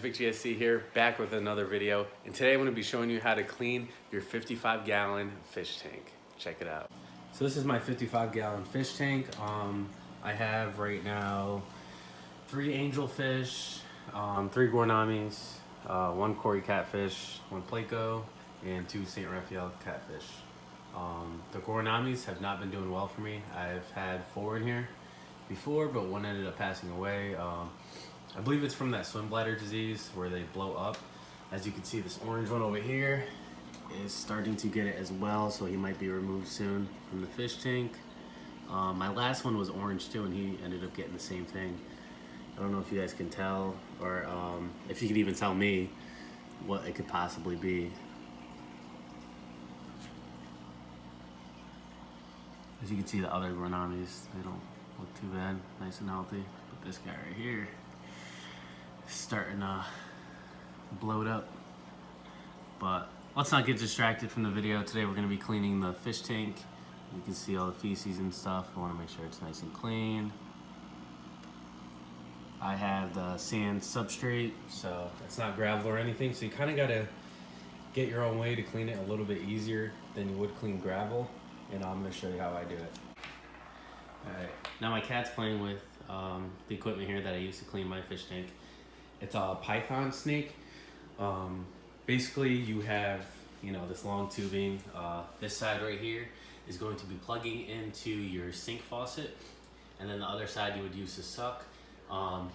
Perfect GSC here, back with another video. And today I'm going to be showing you how to clean your 55-gallon fish tank. Check it out. So this is my 55-gallon fish tank. I have right now 3 angelfish, 3 gournamis, 1 Cory catfish, 1 Placo, and 2 St. Raphael catfish. The gournamis have not been doing well for me. I've had 4 in here before, but 1 ended up passing away. I believe it's from that swim bladder disease where they blow up. As you can see, this orange one over here is starting to get it as well, so he might be removed soon from the fish tank. My last one was orange too, and he ended up getting the same thing. I don't know if you guys can tell, or if you could even tell me what it could possibly be. As you can see, the other gournamis, they don't look too bad, nice and healthy. But this guy right here is starting to bloat up. But let's not get distracted from the video. Today we're going to be cleaning the fish tank. You can see all the feces and stuff. I want to make sure it's nice and clean. I have the sand substrate, so it's not gravel or anything. So you kind of got to get your own way to clean it a little bit easier than you would clean gravel. And I'm going to show you how I do it. Alright, now my cat's playing with the equipment here that I use to clean my fish tank. It's a python snake. Basically you have, this long tubing. This side right here is going to be plugging into your sink faucet, and then the other side you would use to suck.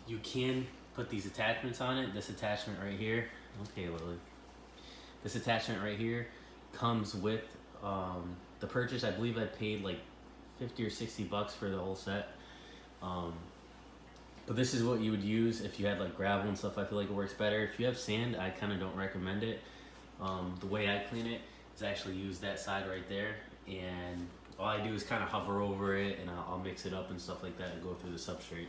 You can put these attachments on it. This attachment right here, okay Lily. This attachment right here comes with the purchase. I believe I paid like 50 or 60 bucks for the whole set. But this is what you would use if you had like gravel and stuff. I feel like it works better. If you have sand, I kind of don't recommend it. The way I clean it is I actually use that side right there, and all I do is kind of hover over it, and I'll mix it up and stuff like that and go through the substrate.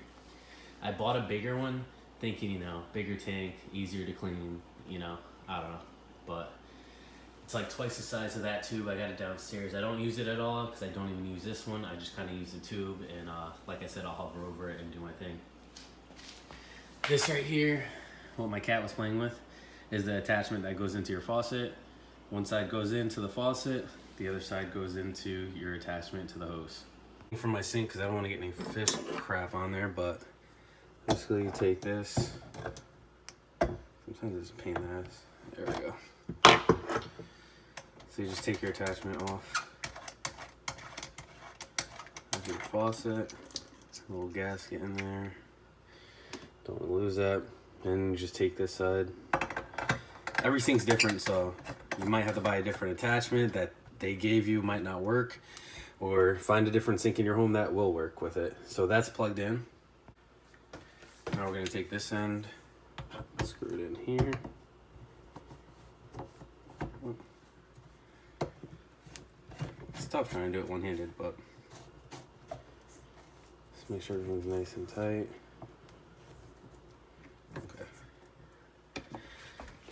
I bought a bigger one thinking, bigger tank, easier to clean, I don't know, but it's like twice the size of that tube. I got it downstairs. I don't use it at all because I don't even use this one. I just kind of use the tube, and like I said, I'll hover over it and do my thing. This right here, what my cat was playing with, is the attachment that goes into your faucet. One side goes into the faucet, the other side goes into your attachment to the hose. For my sink, because I don't want to get any fish crap on there, but basically you take this. Sometimes it's a pain in the ass. There we go. So you just take your attachment off of your faucet, a little gasket in there, don't want to lose that, and you just take this side. Everything's different, so you might have to buy a different attachment that they gave you, might not work, or find a different sink in your home that will work with it. So that's plugged in. Now we're going to take this end, screw it in here. It's tough trying to do it one-handed, but just make sure everything's nice and tight. Okay.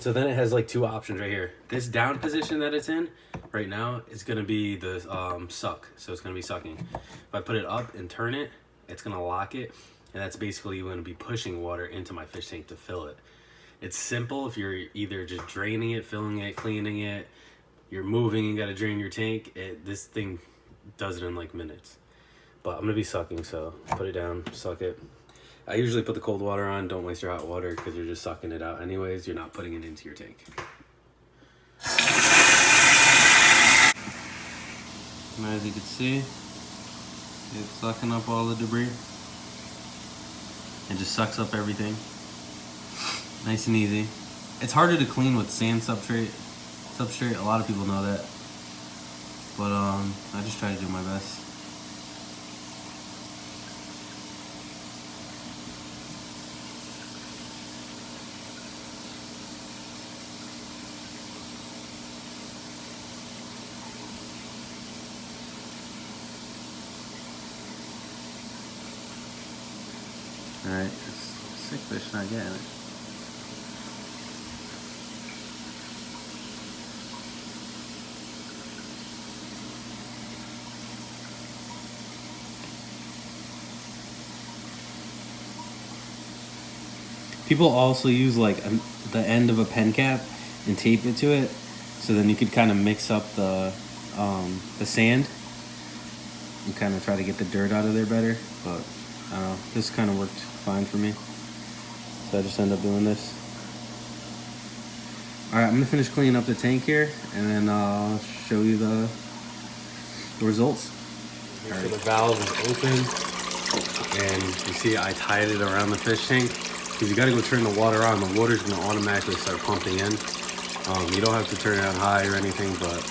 So then it has like 2 options right here. This down position that it's in right now is going to be the suck, so it's going to be sucking. If I put it up and turn it, it's going to lock it, and that's basically going to be pushing water into my fish tank to fill it. It's simple if you're either just draining it, filling it, cleaning it, you're moving and got to drain your tank. This thing does it in like minutes. But I'm going to be sucking, so put it down, suck it. I usually put the cold water on. Don't waste your hot water because you're just sucking it out anyways. You're not putting it into your tank. And as you can see, it's sucking up all the debris. It just sucks up everything. Nice and easy. It's harder to clean with sand substrate. A lot of people know that, but I just try to do my best. Alright, sick fish not getting it. People also use like the end of a pen cap and tape it to it, so then you could kind of mix up the sand and kind of try to get the dirt out of there better. But I don't know, this kind of worked fine for me, so I just end up doing this. All right, I'm gonna finish cleaning up the tank here, and then I'll show you the results. All right. So the valve is open, and you see I tied it around the fish tank, because you gotta go turn the water on. The water's gonna automatically start pumping in. You don't have to turn it on high or anything, but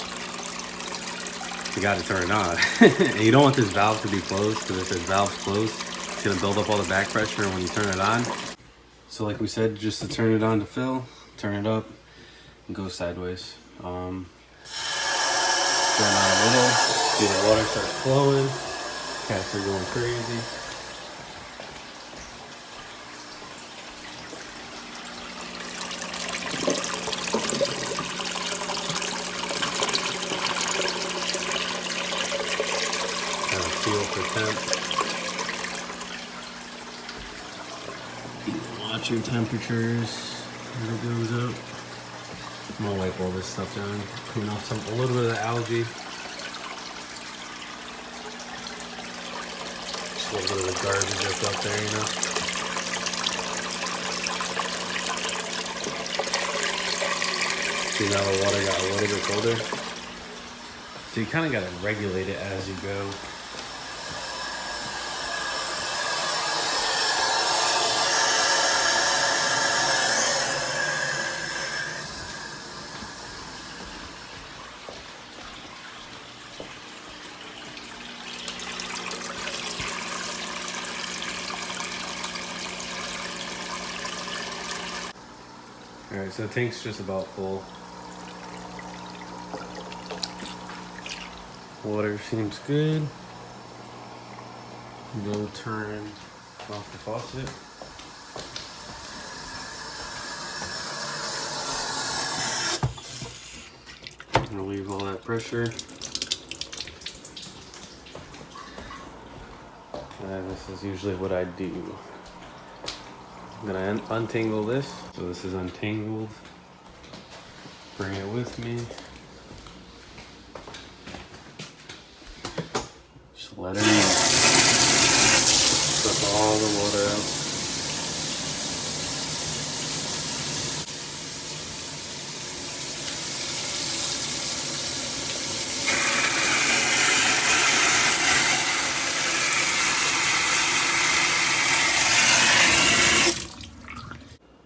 you gotta turn it on. And you don't want this valve to be closed, because if this valve's closed, it's gonna build up all the back pressure when you turn it on. So like we said, just to turn it on to fill, turn it up, and go sideways. Turn on a little, see the water starts flowing, cats are going crazy. Kind of feel for temp. Watch your temperatures as it goes up. I'm gonna wipe all this stuff down, clean off a little bit of the algae. Just a little bit of the garbage that's up there, you know. See, now the water got a little bit colder. So you kind of gotta regulate it as you go. Alright, so the tank's just about full. Water seems good. Go turn off the faucet. Relieve all that pressure. And this is usually what I do. I'm gonna untangle this. So this is untangled. Bring it with me. Just let it in. Suck all the water out.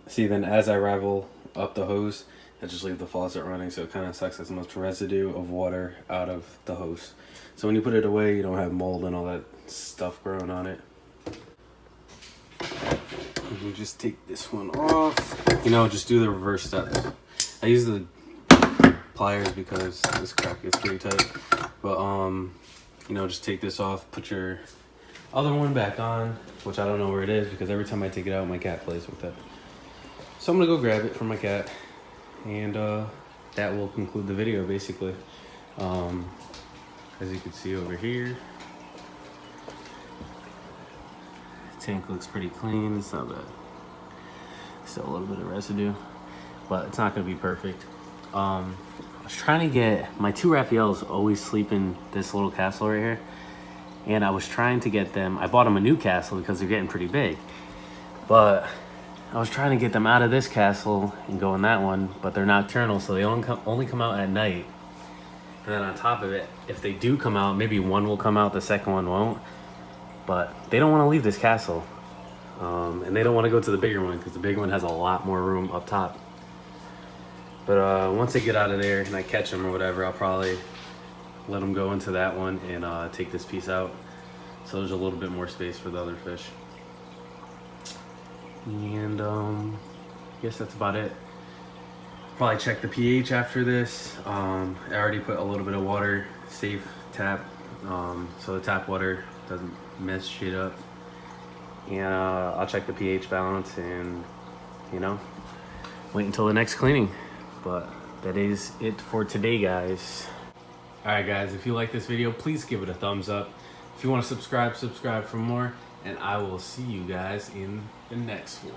See, then as I ravel up the hose, I just leave the faucet running, so it kind of sucks as much residue of water out of the hose. So when you put it away, you don't have mold and all that stuff growing on it. And you just take this one off. You know, just do the reverse steps. I use the pliers because this crap gets pretty tight. But you know, just take this off, put your other one back on, which I don't know where it is because every time I take it out, my cat plays with it. So I'm gonna go grab it from my cat, and that will conclude the video basically. As you can see over here, the tank looks pretty clean. It's not bad. Still a little bit of residue, but it's not gonna be perfect. I was trying to get my two Raphaels always sleep in this little castle right here, and I was trying to get them. I bought them a new castle because they're getting pretty big, but I was trying to get them out of this castle and go in that one, but they're nocturnal, so they only come out at night. And then on top of it, if they do come out, maybe one will come out, the second one won't. But they don't want to leave this castle. And they don't want to go to the bigger one because the big one has a lot more room up top. But once they get out of there and I catch them or whatever, I'll probably let them go into that one and take this piece out. So there's a little bit more space for the other fish. And I guess that's about it. Probably check the pH after this. I already put a little bit of water, safe tap, so the tap water doesn't mess shit up. And I'll check the pH balance and, you know, wait until the next cleaning. But that is it for today, guys. Alright guys, if you like this video, please give it a thumbs up. If you want to subscribe for more. And I will see you guys in the next one.